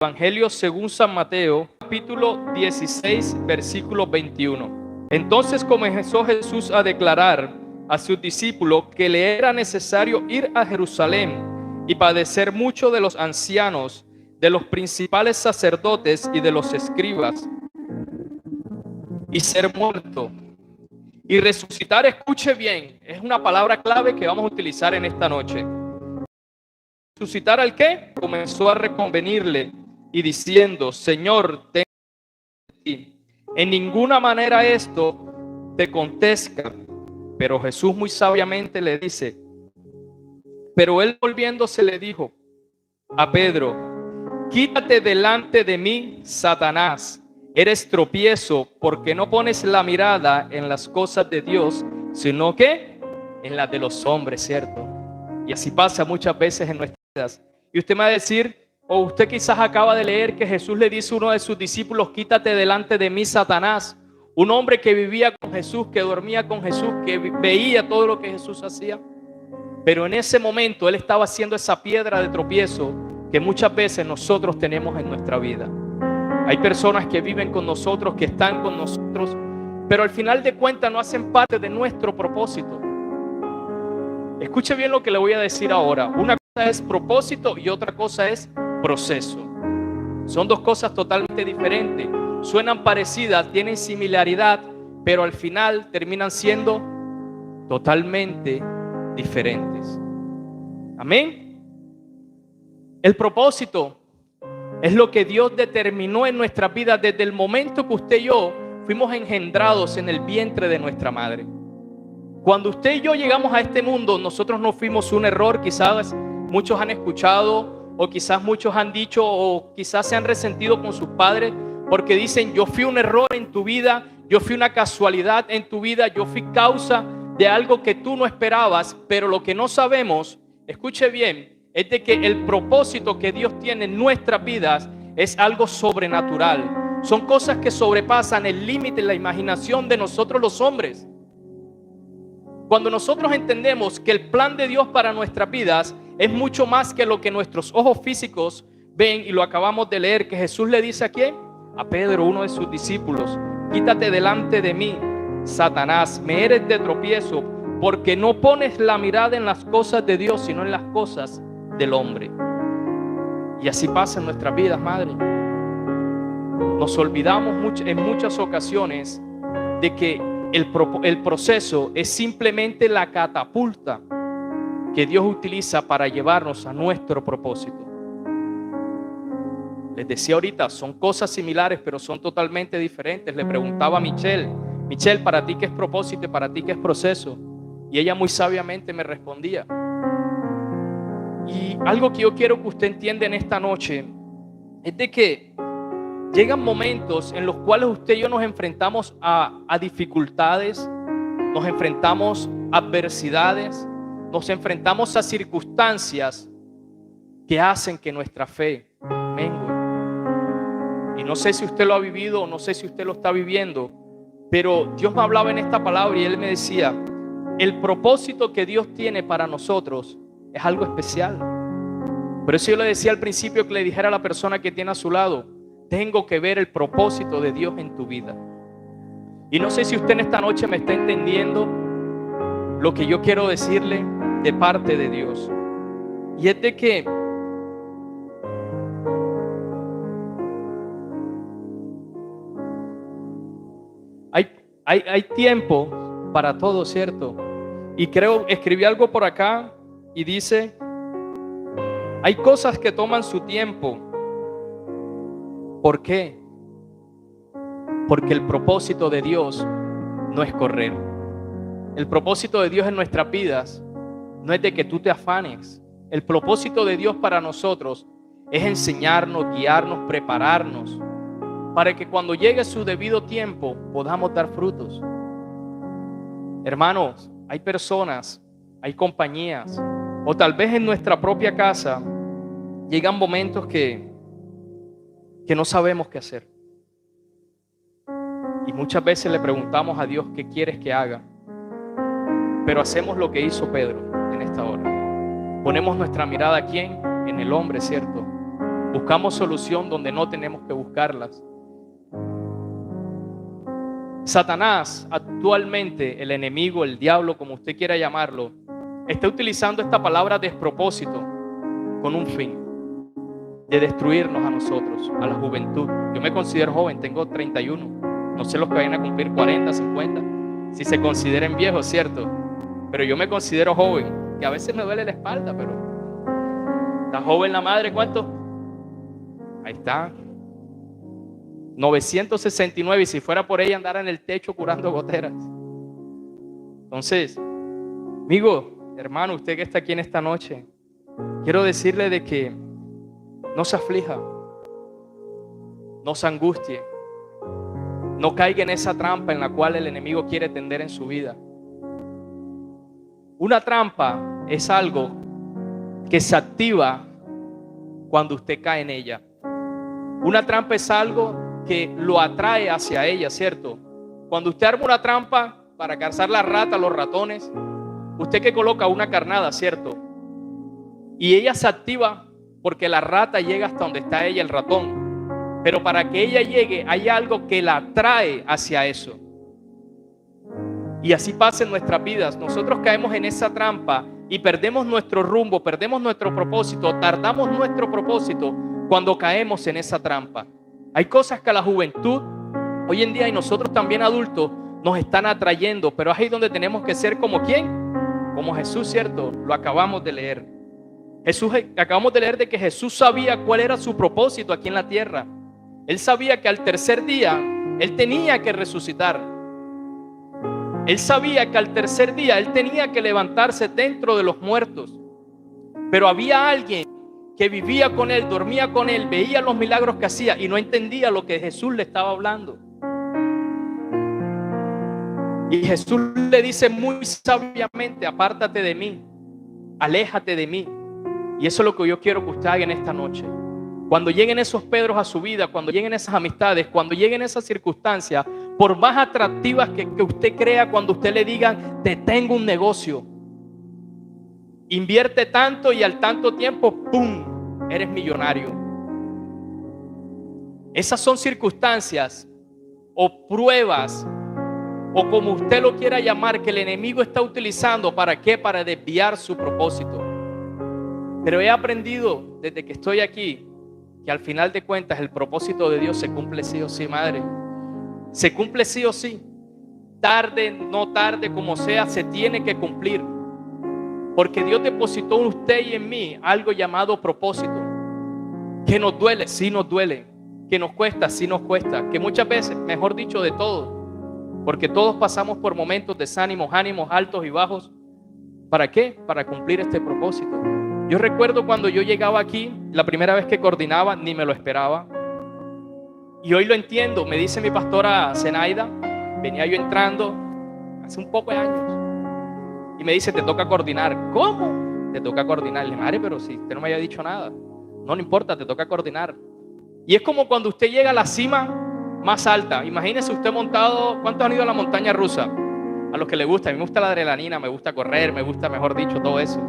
Evangelio según San Mateo, capítulo 16, versículo 21. Entonces comenzó Jesús a declarar a sus discípulos que le era necesario ir a Jerusalén y padecer mucho de los ancianos, de los principales sacerdotes y de los escribas, y ser muerto y resucitar. Escuche bien, es una palabra clave que vamos a utilizar en esta noche. ¿Resucitar al qué? Comenzó a reconvenirle y diciendo: Señor, ten de ti, en ninguna manera esto te acontezca. Pero Jesús muy sabiamente le dice, pero él volviéndose le dijo a Pedro: quítate delante de mí, Satanás, eres tropiezo, porque no pones la mirada en las cosas de Dios, sino que en las de los hombres, ¿cierto? Y así pasa muchas veces en nuestras vidas. Y usted me va a decir, o usted quizás acaba de leer que Jesús le dice a uno de sus discípulos: quítate delante de mí, Satanás. Un hombre que vivía con Jesús, que dormía con Jesús, que veía todo lo que Jesús hacía. Pero en ese momento él estaba haciendo esa piedra de tropiezo que muchas veces nosotros tenemos en nuestra vida. Hay personas que viven con nosotros, que están con nosotros, pero al final de cuentas no hacen parte de nuestro propósito. Escuche bien lo que le voy a decir ahora. Una cosa es propósito y otra cosa es proceso. Son dos cosas totalmente diferentes. Suenan parecidas, tienen similaridad, pero al final terminan siendo totalmente diferentes. Amén. El propósito es lo que Dios determinó en nuestras vidas desde el momento que usted y yo fuimos engendrados en el vientre de nuestra madre. Cuando usted y yo llegamos a este mundo, nosotros no fuimos un error. Quizás muchos han escuchado, o quizás muchos han dicho, o quizás se han resentido con sus padres porque dicen: yo fui un error en tu vida, yo fui una casualidad en tu vida, yo fui causa de algo que tú no esperabas. Pero lo que no sabemos, escuche bien, es de que el propósito que Dios tiene en nuestras vidas es algo sobrenatural. Son cosas que sobrepasan el límite, la imaginación de nosotros los hombres. Cuando nosotros entendemos que el plan de Dios para nuestras vidas es mucho más que lo que nuestros ojos físicos ven, y lo acabamos de leer, que Jesús le dice a quién, a Pedro, uno de sus discípulos: quítate delante de mí, Satanás, me eres de tropiezo, porque no pones la mirada en las cosas de Dios, sino en las cosas del hombre. Y así pasa en nuestras vidas, madre. Nos olvidamos en muchas ocasiones de que el proceso es simplemente la catapulta que Dios utiliza para llevarnos a nuestro propósito. Les decía ahorita, son cosas similares, pero son totalmente diferentes. Le preguntaba a Michelle, ¿para ti qué es propósito y para ti qué es proceso? Y ella muy sabiamente me respondía. Y algo que yo quiero que usted entienda en esta noche es de que llegan momentos en los cuales usted y yo nos enfrentamos a dificultades, nos enfrentamos a adversidades, nos enfrentamos a circunstancias que hacen que nuestra fe mengue. Y no sé si usted lo ha vivido o no sé si usted lo está viviendo, pero Dios me hablaba en esta palabra y Él me decía: el propósito que Dios tiene para nosotros es algo especial. Por eso yo le decía al principio que le dijera a la persona que tiene a su lado: tengo que ver el propósito de Dios en tu vida. Y no sé si usted en esta noche me está entendiendo lo que yo quiero decirle de parte de Dios. Y es de que hay tiempo para todo, ¿cierto? Y creo, escribí algo por acá y dice: hay cosas que toman su tiempo. ¿Por qué? Porque el propósito de Dios no es correr. El propósito de Dios en nuestras vidas no es de que tú te afanes. El propósito de Dios para nosotros es enseñarnos, guiarnos, prepararnos, para que cuando llegue su debido tiempo podamos dar frutos. Hermanos, hay personas, hay compañías, o tal vez en nuestra propia casa llegan momentos que no sabemos qué hacer. Y muchas veces le preguntamos a Dios: ¿qué quieres que haga? Pero hacemos lo que hizo Pedro en esta hora. Ponemos nuestra mirada ¿a quién? En el hombre, ¿cierto? Buscamos solución donde no tenemos que buscarlas. Satanás, actualmente, el enemigo, el diablo, como usted quiera llamarlo, está utilizando esta palabra despropósito con un fin: de destruirnos a nosotros, a la juventud. Yo me considero joven, tengo 31. No sé los que vayan a cumplir 40, 50, si se consideren viejos, ¿cierto? Pero yo me considero joven, que a veces me duele la espalda, pero ¿está joven la madre? ¿Cuánto? Ahí está. 969, y si fuera por ella andara en el techo curando goteras. Entonces, amigo, hermano, usted que está aquí en esta noche, quiero decirle de que no se aflija, no se angustie, no caiga en esa trampa en la cual el enemigo quiere tender en su vida. Una trampa es algo que se activa cuando usted cae en ella. Una trampa es algo que lo atrae hacia ella, ¿cierto? Cuando usted arma una trampa para cazar las ratas, los ratones, usted que coloca una carnada, ¿cierto? Y ella se activa porque la rata llega hasta donde está ella, el ratón. Pero para que ella llegue, hay algo que la atrae hacia eso. Y así pasa en nuestras vidas. Nosotros caemos en esa trampa y perdemos nuestro rumbo, perdemos nuestro propósito, tardamos nuestro propósito cuando caemos en esa trampa. Hay cosas que a la juventud, hoy en día, y nosotros también adultos, nos están atrayendo, pero es ahí donde tenemos que ser como ¿quién? Como Jesús, ¿cierto? Lo acabamos de leer. Acabamos de leer de que Jesús sabía cuál era su propósito aquí en la tierra. Él sabía que al tercer día Él tenía que resucitar. Él sabía que al tercer día Él tenía que levantarse dentro de los muertos. Pero había alguien que vivía con Él, dormía con Él, veía los milagros que hacía y no entendía lo que Jesús le estaba hablando. Y Jesús le dice muy sabiamente: apártate de mí, aléjate de mí. Y eso es lo que yo quiero que usted haga en esta noche. Cuando lleguen esos Pedros a su vida, cuando lleguen esas amistades, cuando lleguen esas circunstancias, por más atractivas que usted crea, cuando usted le digan: te tengo un negocio, invierte tanto y al tanto tiempo, ¡pum!, eres millonario. Esas son circunstancias o pruebas, o como usted lo quiera llamar, que el enemigo está utilizando. ¿Para qué? Para desviar su propósito. Pero he aprendido desde que estoy aquí que al final de cuentas el propósito de Dios se cumple sí o sí, madre. Se cumple sí o sí. Tarde, no tarde, como sea, se tiene que cumplir. Porque Dios depositó en usted y en mí algo llamado propósito. Que nos duele, sí nos duele. Que nos cuesta, sí nos cuesta. Que muchas veces, mejor dicho, de todo. Porque todos pasamos por momentos de desánimos, ánimos altos y bajos. ¿Para qué? Para cumplir este propósito. Yo recuerdo cuando yo llegaba aquí, la primera vez que coordinaba, ni me lo esperaba. Y hoy lo entiendo. Me dice mi pastora Zenaida, venía yo entrando hace un poco de años, y me dice: te toca coordinar. ¿Cómo? Te toca coordinar. Le dije: madre, pero si usted no me había dicho nada. No importa, te toca coordinar. Y es como cuando usted llega a la cima más alta. Imagínese usted montado. ¿Cuántos han ido a la montaña rusa? A los que les gusta. A mí me gusta la adrenalina, me gusta correr, me gusta, mejor dicho, todo eso.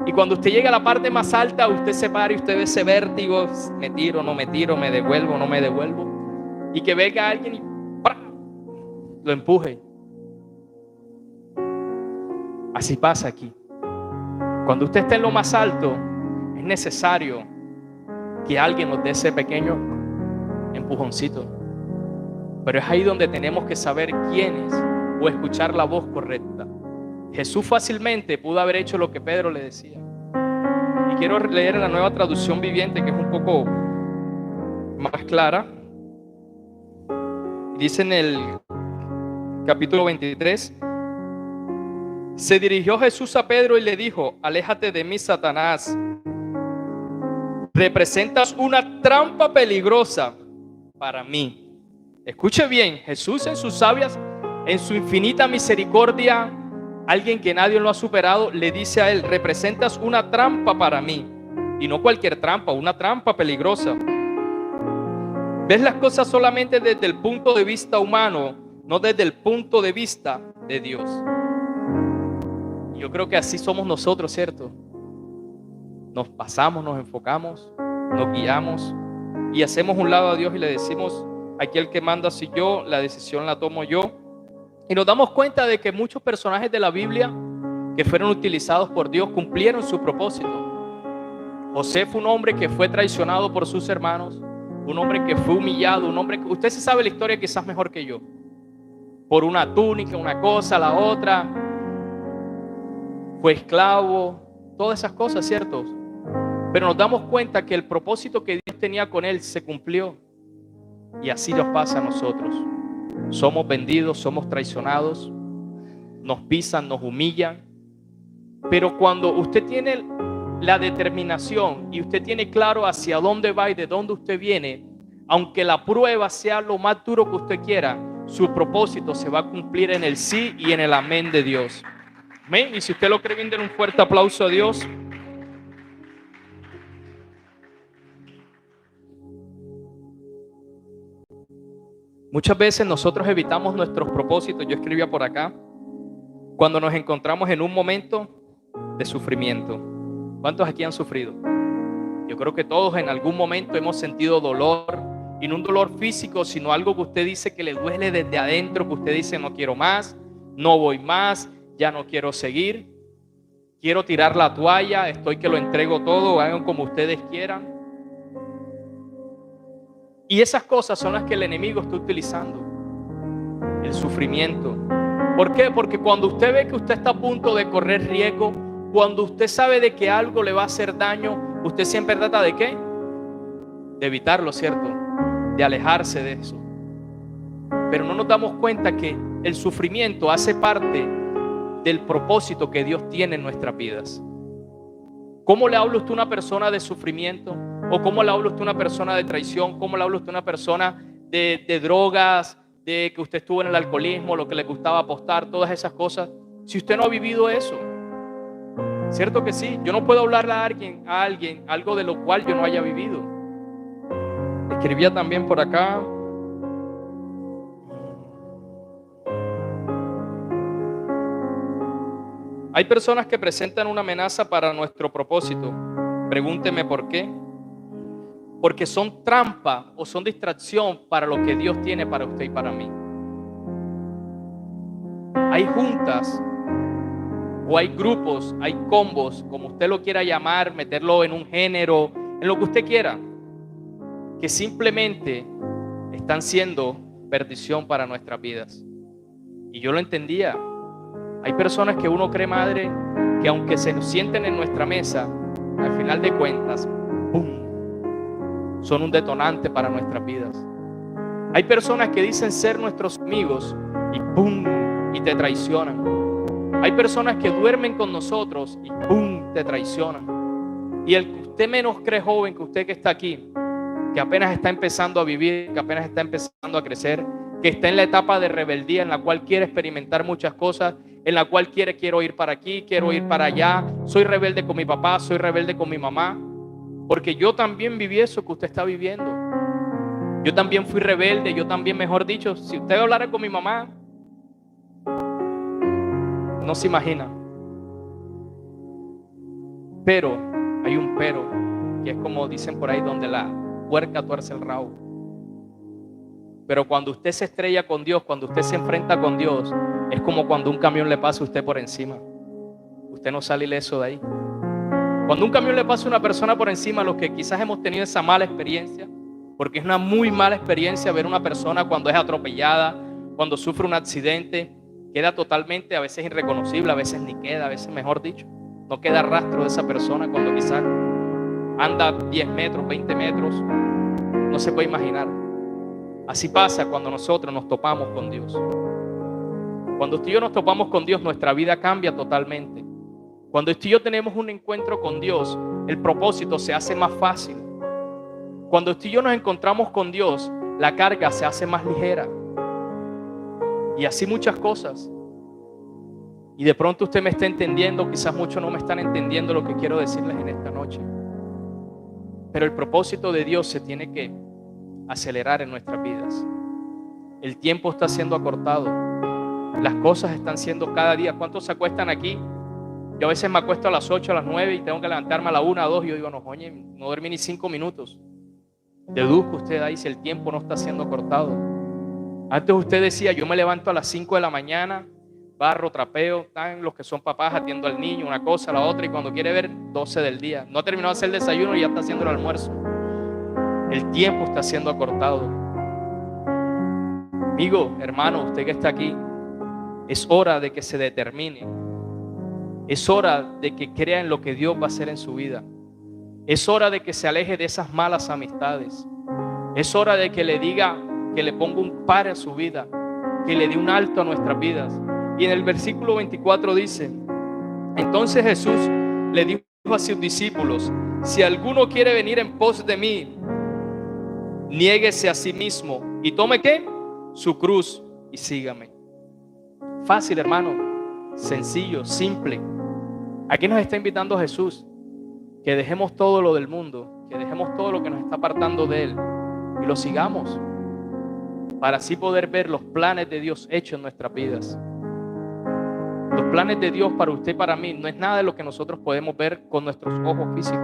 Y cuando usted llega a la parte más alta, usted se para y usted ve ese vértigo: me tiro, no me tiro, me devuelvo, no me devuelvo. Y que venga alguien y ¡pra!, lo empuje. Así pasa aquí. Cuando usted está en lo más alto, es necesario que alguien nos dé ese pequeño empujoncito. Pero es ahí donde tenemos que saber quién es, o escuchar la voz correcta. Jesús fácilmente pudo haber hecho lo que Pedro le decía. Y quiero leer la Nueva Traducción Viviente, que es un poco más clara. Dice en el capítulo 23: se dirigió Jesús a Pedro y le dijo: aléjate de mí, Satanás. Representas una trampa peligrosa para mí. Escuche bien, Jesús en sus sabias, en su infinita misericordia, alguien que nadie lo ha superado, le dice a él: representas una trampa para mí. Y no cualquier trampa, una trampa peligrosa. Ves las cosas solamente desde el punto de vista humano, no desde el punto de vista de Dios. Yo creo que así somos nosotros, ¿cierto? Nos pasamos, nos enfocamos nos guiamos y hacemos un lado a Dios y le decimos: aquí el que manda soy yo, la decisión la tomo yo. Y nos damos cuenta de que muchos personajes de la Biblia que fueron utilizados por Dios cumplieron su propósito. José fue un hombre que fue traicionado por sus hermanos, un hombre que fue humillado, un hombre que usted se sabe la historia quizás mejor que yo, por una túnica, una cosa, la otra, fue esclavo, todas esas cosas, ¿cierto? Pero nos damos cuenta que el propósito que Dios tenía con él se cumplió. Y así nos pasa a nosotros. Somos vendidos, somos traicionados, nos pisan, nos humillan. Pero cuando usted tiene la determinación y usted tiene claro hacia dónde va y de dónde usted viene, aunque la prueba sea lo más duro que usted quiera, su propósito se va a cumplir en el sí y en el amén de Dios. Amén. Y si usted lo cree bien, den un fuerte aplauso a Dios. Muchas veces nosotros evitamos nuestros propósitos. Yo escribía por acá: cuando nos encontramos en un momento de sufrimiento. ¿Cuántos aquí han sufrido? Yo creo que todos en algún momento hemos sentido dolor, y no un dolor físico, sino algo que usted dice que le duele desde adentro, que usted dice: no quiero más, no voy más, ya no quiero seguir, quiero tirar la toalla, estoy que lo entrego todo, hagan como ustedes quieran. Y esas cosas son las que el enemigo está utilizando, el sufrimiento. ¿Por qué? Porque cuando usted ve que usted está a punto de correr riesgo, cuando usted sabe de que algo le va a hacer daño, usted siempre trata ¿de qué? De evitarlo, ¿cierto? De alejarse de eso. Pero no nos damos cuenta que el sufrimiento hace parte del propósito que Dios tiene en nuestras vidas. ¿Cómo le habla usted a una persona de sufrimiento? ¿O cómo le habla usted a una persona de traición? ¿Cómo le habla usted a una persona de drogas, de que usted estuvo en el alcoholismo, lo que le gustaba apostar, todas esas cosas? Si usted no ha vivido eso, ¿cierto que sí? Yo no puedo hablarle a alguien algo de lo cual yo no haya vivido. Escribía también por acá: hay personas que presentan una amenaza para nuestro propósito. Pregúnteme por qué. Porque son trampa o son distracción para lo que Dios tiene para usted y para mí. Hay juntas o hay grupos, hay combos, como usted lo quiera llamar, meterlo en un género, en lo que usted quiera, que simplemente están siendo perdición para nuestras vidas. Y yo lo entendía. Hay personas que uno cree, madre, que aunque se sienten en nuestra mesa, al final de cuentas, ¡pum!, son un detonante para nuestras vidas. Hay personas que dicen ser nuestros amigos y ¡pum!, y te traicionan. Hay personas que duermen con nosotros y ¡pum!, te traicionan. Y el que usted menos cree joven, que usted que está aquí, que apenas está empezando a vivir, que apenas está empezando a crecer, que está en la etapa de rebeldía en la cual quiere experimentar muchas cosas, en la cual quiero ir para aquí, quiero ir para allá, soy rebelde con mi papá, soy rebelde con mi mamá, porque yo también viví eso que usted está viviendo. Yo también fui rebelde, yo también, mejor dicho, si usted hablara con mi mamá, no se imagina. Pero hay un pero, que es como dicen por ahí, donde la puerca tuerce el rabo. Pero cuando usted se estrella con Dios, cuando usted se enfrenta con Dios, es como cuando un camión le pasa a usted por encima. Usted no sale ileso de ahí. Cuando un camión le pasa a una persona por encima, los que quizás hemos tenido esa mala experiencia, porque es una muy mala experiencia ver una persona cuando es atropellada, cuando sufre un accidente, queda totalmente, a veces irreconocible, a veces ni queda, a veces, mejor dicho, no queda rastro de esa persona cuando quizás anda 10 metros, 20 metros, no se puede imaginar. Así pasa cuando nosotros nos topamos con Dios. Cuando usted y yo nos topamos con Dios, nuestra vida cambia totalmente. Cuando usted y yo tenemos un encuentro con Dios, el propósito se hace más fácil. Cuando usted y yo nos encontramos con Dios, la carga se hace más ligera. Y así muchas cosas. Y de pronto usted me está entendiendo, quizás muchos no me están entendiendo lo que quiero decirles en esta noche. Pero el propósito de Dios se tiene que acelerar en nuestras vidas. El tiempo está siendo acortado. Las cosas están siendo cada día. ¿Cuántos se acuestan aquí Yo a veces me acuesto a las 8, a las 9 y tengo que levantarme a la 1, a 2 y yo digo, no, coño, no dormí ni 5 minutos. Deduzca usted ahí si el tiempo no está siendo cortado. Antes usted decía, yo me levanto a las 5 de la mañana, barro, trapeo, están los que son papás, atiendo al niño, una cosa, la otra, y cuando quiere ver, 12 del día. No ha terminado de hacer el desayuno y ya está haciendo el almuerzo. El tiempo está siendo acortado. Amigo, hermano, usted que está aquí, es hora de que se determine. Es hora de que crea en lo que Dios va a hacer en su vida. Es hora de que se aleje de esas malas amistades. Es hora de que le diga, que le ponga un par a su vida, que le dé un alto a nuestras vidas. Y en el versículo 24 dice, entonces Jesús le dijo a sus discípulos, si alguno quiere venir en pos de mí, niéguese a sí mismo y tome ¿qué? Su cruz y sígame. Fácil, hermano, sencillo, simple. Aquí nos está invitando Jesús, que dejemos todo lo del mundo, que dejemos todo lo que nos está apartando de Él y lo sigamos, para así poder ver los planes de Dios hechos en nuestras vidas. Los planes de Dios para usted y para mí no es nada de lo que nosotros podemos ver con nuestros ojos físicos.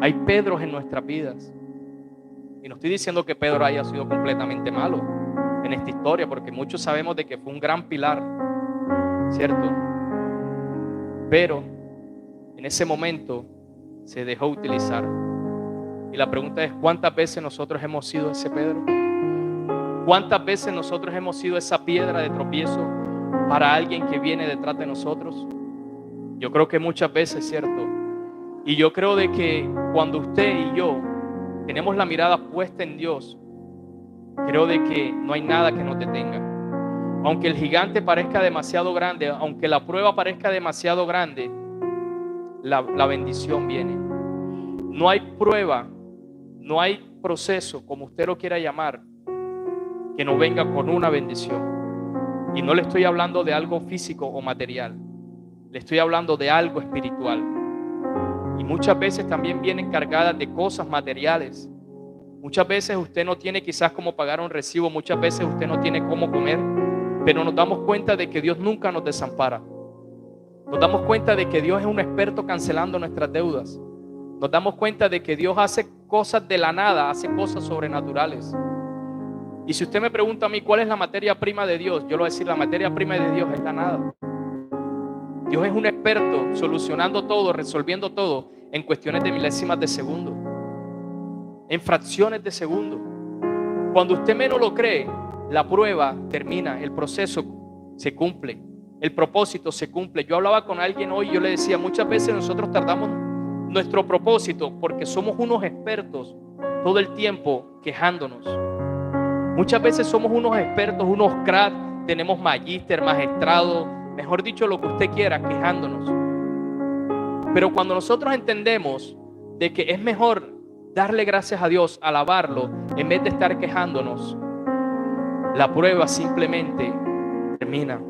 Hay Pedros en nuestras vidas. Y no estoy diciendo que Pedro haya sido completamente malo en esta historia, porque muchos sabemos de que fue un gran pilar, ¿cierto? Pero en ese momento se dejó utilizar. Y la pregunta es, ¿cuántas veces nosotros hemos sido ese Pedro? ¿Cuántas veces nosotros hemos sido esa piedra de tropiezo para alguien que viene detrás de nosotros? Yo creo que muchas veces, ¿cierto? Y yo creo de que cuando usted y yo tenemos la mirada puesta en Dios, creo de que no hay nada que nos detenga. Aunque el gigante parezca demasiado grande, aunque la prueba parezca demasiado grande, la bendición viene. No hay prueba, no hay proceso, como usted lo quiera llamar, que no venga con una bendición. Y no le estoy hablando de algo físico o material, le estoy hablando de algo espiritual. Y muchas veces también vienen cargadas de cosas materiales. Muchas veces usted no tiene quizás cómo pagar un recibo, muchas veces usted no tiene cómo comer, pero nos damos cuenta de que Dios nunca nos desampara. Nos damos cuenta de que Dios es un experto cancelando nuestras deudas. Nos damos cuenta de que Dios hace cosas de la nada, hace cosas sobrenaturales. Y si usted me pregunta a mí cuál es la materia prima de Dios, yo le voy a decir, la materia prima de Dios es la nada. Dios es un experto solucionando todo, resolviendo todo en cuestiones de milésimas de segundo, en fracciones de segundo. Cuando usted menos lo cree, la prueba termina, el proceso se cumple, el propósito se cumple. Yo hablaba con alguien hoy y yo le decía, muchas veces nosotros tardamos nuestro propósito porque somos unos expertos todo el tiempo quejándonos. Muchas veces somos unos expertos, unos cracks, tenemos magíster, magistrado, mejor dicho, lo que usted quiera, quejándonos. Pero cuando nosotros entendemos de que es mejor darle gracias a Dios, alabarlo, en vez de estar quejándonos, la prueba simplemente termina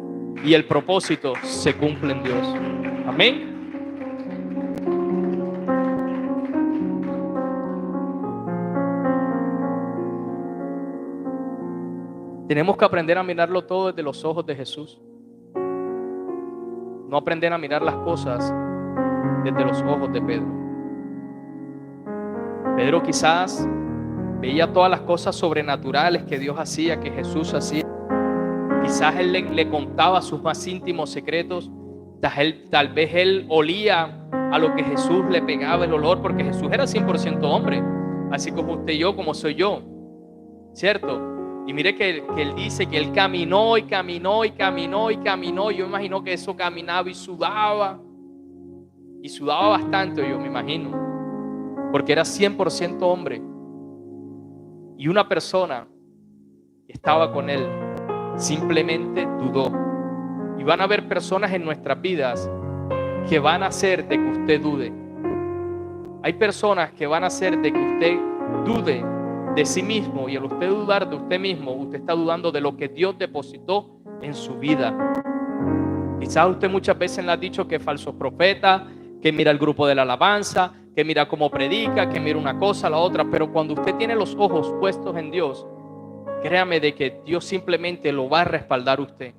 y el propósito se cumple en Dios. Amén. Tenemos que aprender a mirarlo todo desde los ojos de Jesús. No aprender a mirar las cosas desde los ojos de Pedro. Pedro quizás veía todas las cosas sobrenaturales que Dios hacía, que Jesús hacía. Quizás él le contaba sus más íntimos secretos. Tal vez él olía a lo que Jesús le pegaba el olor, porque Jesús era 100% hombre, así como usted y yo, como soy yo, ¿cierto? Y mire que él dice que él caminó y caminó y caminó y caminó. Yo me imagino que eso caminaba y sudaba bastante, yo me imagino, porque era 100% hombre. Y una persona que estaba con él simplemente dudó. Y van a haber personas en nuestras vidas que van a hacer de que usted dude. Hay personas que van a hacer de que usted dude de sí mismo, y al usted dudar de usted mismo, usted está dudando de lo que Dios depositó en su vida. Quizás usted muchas veces le ha dicho que es falso profeta, que mira el grupo de la alabanza, que mira cómo predica, que mira una cosa, la otra, pero cuando usted tiene los ojos puestos en Dios, créame de que Dios simplemente lo va a respaldar a usted.